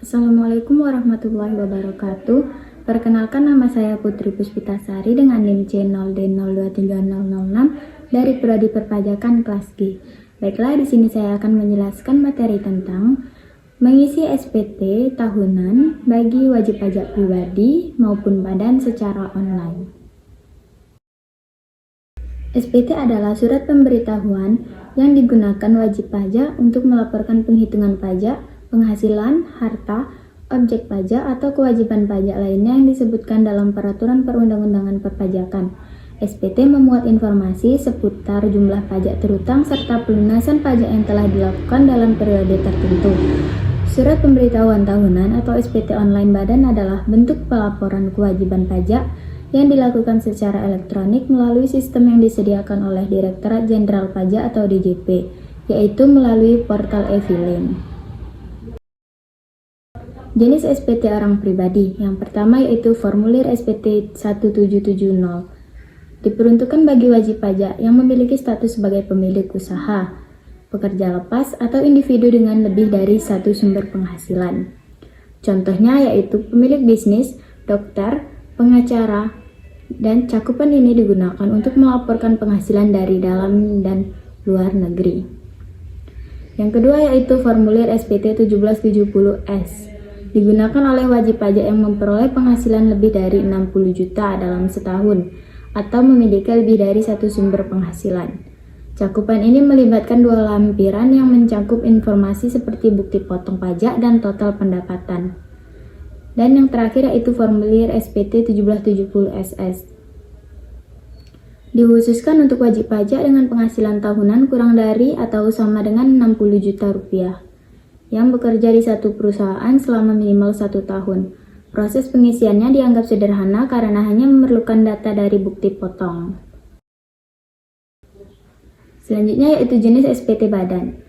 Assalamualaikum warahmatullahi wabarakatuh. Perkenalkan, nama saya Putri Puspitasari dengan NIM C0D023006 dari Prodi Perpajakan kelas G. Baiklah, di sini saya akan menjelaskan materi tentang mengisi SPT tahunan bagi wajib pajak pribadi maupun badan secara online. SPT adalah surat pemberitahuan yang digunakan wajib pajak untuk melaporkan penghitungan pajak, penghasilan, harta, objek pajak, atau kewajiban pajak lainnya yang disebutkan dalam peraturan perundang-undangan perpajakan. SPT memuat informasi seputar jumlah pajak terutang serta pelunasan pajak yang telah dilakukan dalam periode tertentu. Surat pemberitahuan tahunan atau SPT online badan adalah bentuk pelaporan kewajiban pajak yang dilakukan secara elektronik melalui sistem yang disediakan oleh Direktorat Jenderal Pajak atau DJP, yaitu melalui portal e-filing. Jenis SPT orang pribadi. Yang pertama yaitu formulir SPT 1770. Diperuntukkan bagi wajib pajak yang memiliki status sebagai pemilik usaha, pekerja lepas, atau individu dengan lebih dari satu sumber penghasilan. Contohnya yaitu pemilik bisnis, dokter, pengacara, dan cakupan ini digunakan untuk melaporkan penghasilan dari dalam dan luar negeri. Yang kedua yaitu formulir SPT 1770S. Digunakan oleh wajib pajak yang memperoleh penghasilan lebih dari 60 juta dalam setahun atau memiliki lebih dari satu sumber penghasilan. Cakupan ini melibatkan dua lampiran yang mencakup informasi seperti bukti potong pajak dan total pendapatan. Dan yang terakhir yaitu formulir SPT 1770SS. Dikhususkan untuk wajib pajak dengan penghasilan tahunan kurang dari atau sama dengan 60 juta rupiah yang bekerja di satu perusahaan selama minimal 1 tahun. Proses pengisiannya dianggap sederhana karena hanya memerlukan data dari bukti potong. Selanjutnya yaitu jenis SPT badan.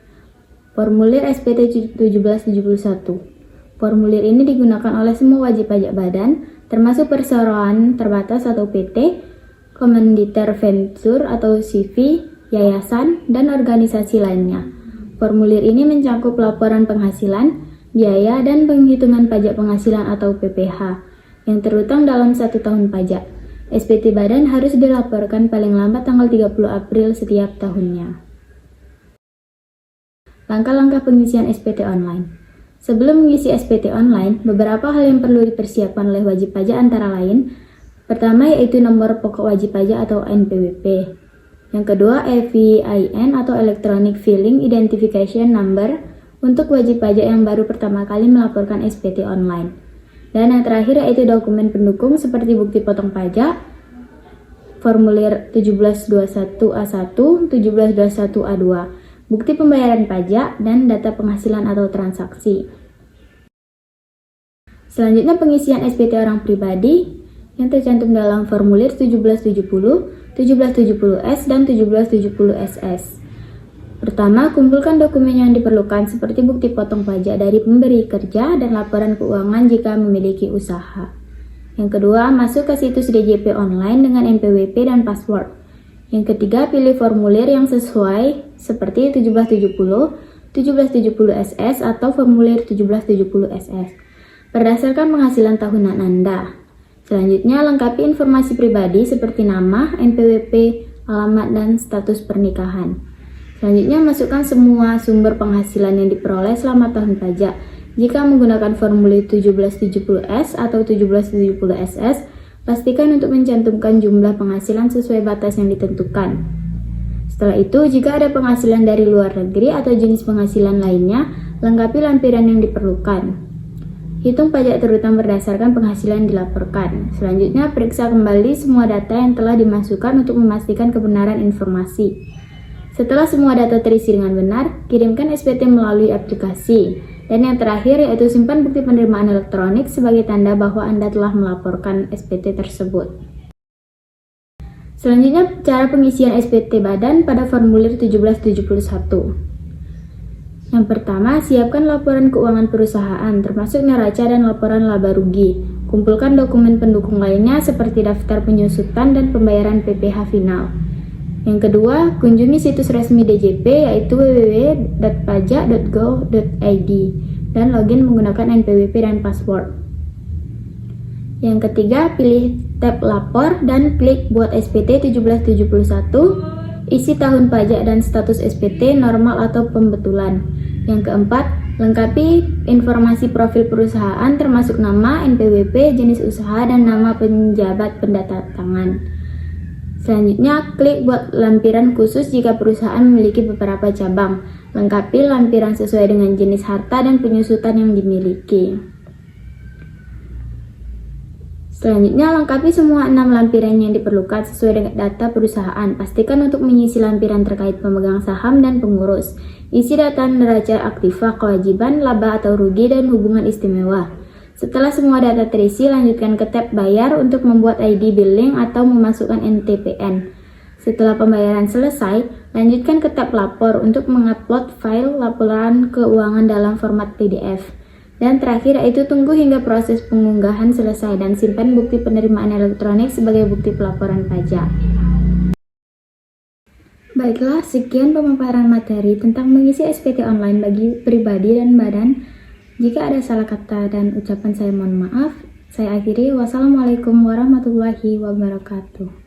Formulir SPT 1771. Formulir ini digunakan oleh semua wajib pajak badan, termasuk perseroan terbatas atau PT, komanditer venture atau CV, yayasan, dan organisasi lainnya. Formulir ini mencakup laporan penghasilan, biaya, dan penghitungan pajak penghasilan atau PPh yang terutang dalam 1 tahun pajak. SPT badan harus dilaporkan paling lambat tanggal 30 April setiap tahunnya. Langkah-langkah pengisian SPT online. Sebelum mengisi SPT online, beberapa hal yang perlu dipersiapkan oleh wajib pajak antara lain, pertama yaitu nomor pokok wajib pajak atau NPWP. Yang kedua, EVIN atau Electronic Filing Identification Number untuk wajib pajak yang baru pertama kali melaporkan SPT online. Dan yang terakhir yaitu dokumen pendukung seperti bukti potong pajak, formulir 1721A1, 1721A2, bukti pembayaran pajak, dan data penghasilan atau transaksi. Selanjutnya pengisian SPT orang pribadi yang tercantum dalam formulir 1770, 1770S, dan 1770SS. Pertama, kumpulkan dokumen yang diperlukan seperti bukti potong pajak dari pemberi kerja dan laporan keuangan jika memiliki usaha. Yang kedua, masuk ke situs DJP online dengan NPWP dan password. Yang ketiga, pilih formulir yang sesuai seperti 1770, 1770SS, atau formulir 1770SS berdasarkan penghasilan tahunan Anda. Selanjutnya, lengkapi informasi pribadi seperti nama, NPWP, alamat, dan status pernikahan. Selanjutnya, masukkan semua sumber penghasilan yang diperoleh selama tahun pajak. Jika menggunakan formulir 1770S atau 1770SS, pastikan untuk mencantumkan jumlah penghasilan sesuai batas yang ditentukan. Setelah itu, jika ada penghasilan dari luar negeri atau jenis penghasilan lainnya, lengkapi lampiran yang diperlukan. Hitung pajak terutang berdasarkan penghasilan dilaporkan. Selanjutnya, periksa kembali semua data yang telah dimasukkan untuk memastikan kebenaran informasi. Setelah semua data terisi dengan benar, kirimkan SPT melalui aplikasi. Dan yang terakhir yaitu simpan bukti penerimaan elektronik sebagai tanda bahwa Anda telah melaporkan SPT tersebut. Selanjutnya, cara pengisian SPT badan pada formulir 1771. Yang pertama, siapkan laporan keuangan perusahaan, termasuk neraca dan laporan laba rugi. Kumpulkan dokumen pendukung lainnya seperti daftar penyusutan dan pembayaran PPh final. Yang kedua, kunjungi situs resmi DJP yaitu www.pajak.go.id dan login menggunakan NPWP dan password. Yang ketiga, pilih tab lapor dan klik buat SPT 1771, isi tahun pajak dan status SPT normal atau pembetulan. Yang keempat, lengkapi informasi profil perusahaan termasuk nama, NPWP, jenis usaha, dan nama penjabat pendatangan. Selanjutnya, klik buat lampiran khusus jika perusahaan memiliki beberapa cabang. Lengkapi lampiran sesuai dengan jenis harta dan penyusutan yang dimiliki. Selanjutnya, lengkapi semua 6 lampiran yang diperlukan sesuai dengan data perusahaan. Pastikan untuk mengisi lampiran terkait pemegang saham dan pengurus. Isi data neraca aktiva, kewajiban, laba atau rugi, dan hubungan istimewa. Setelah semua data terisi, lanjutkan ke tab bayar untuk membuat ID billing atau memasukkan NTPN. Setelah pembayaran selesai, lanjutkan ke tab lapor untuk mengupload file laporan keuangan dalam format PDF. Dan terakhir, yaitu tunggu hingga proses pengunggahan selesai dan simpan bukti penerimaan elektronik sebagai bukti pelaporan pajak. Baiklah, sekian pemaparan materi tentang mengisi SPT online bagi pribadi dan badan. Jika ada salah kata dan ucapan, saya mohon maaf. Saya akhiri. Wassalamualaikum warahmatullahi wabarakatuh.